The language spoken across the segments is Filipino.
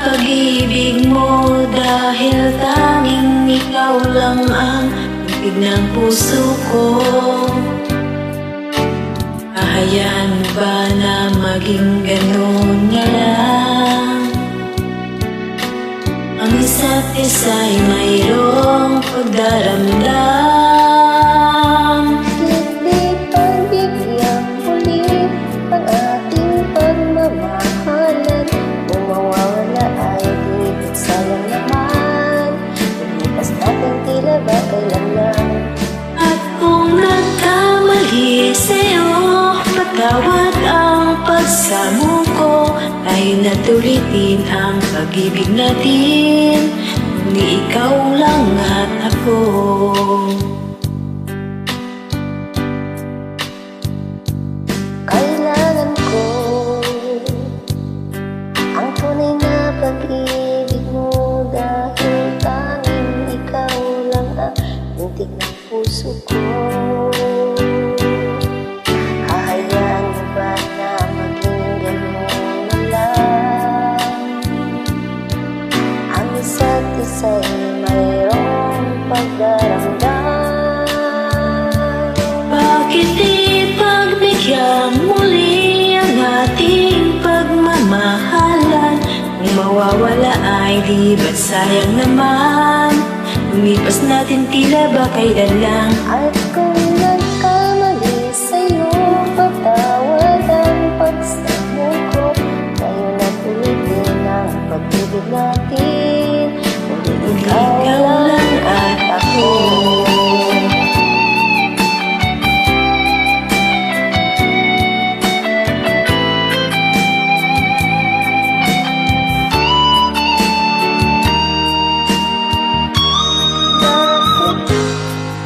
pag-ibig mo, dahil tanging ikaw lang ang ibig ng puso ko. Hahayaan mo ba na maging ganun nga lang? Ang isa't isa'y mayroong pagdaramdam. Hindi pagbigyan muli ang ating pagmamahalan. Kung mawawala ay di sayang naman. Lumipas natin tila ba kailan lang. At kung nagkamali sa'yo, patawad ang pagsamo ko. Tayo na't ulitin ang pag-ibig natin, kundi ikaw lang at ako. Kailangan ko ang tunay na pag-ibig mo, dahil tanging ikaw lang ang tintig ng puso ko. Hahayaan mo ba na maging ganun na lang? Ang isa't isa'y mayroong pagdaramdam. Bakit di pagbigyan muli ang ating pagmamahalan? Kung mawawala ay di ba't sayang naman? Lumipas natin tila ba kailan lang? At kung nagkamali sa'yo, patawad ang pagsamo ko. Tayo na tulitin ang pag-ibig natin, kundi ikaw lang at ako.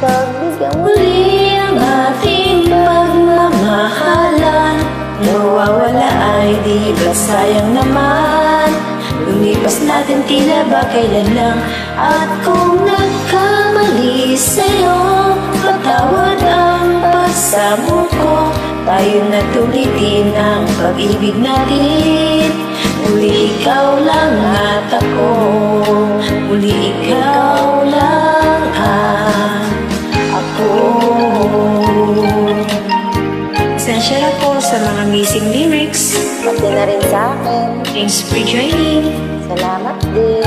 Pagbigyan mo Muli ang ating pagmamahalan. Mawawala ay di ba sayang naman? Lumipas natin tila ba kailan lang? At kung nagkamali sa'yo, patawad ang pagsamo ko. Tayo na tulitin ang pag-ibig natin, muli ikaw lang at ako. Muli ikaw lang at ako. Pasensya na po sa mga missing lyrics. pati na rin sa akin. Thanks for joining. Salamat din.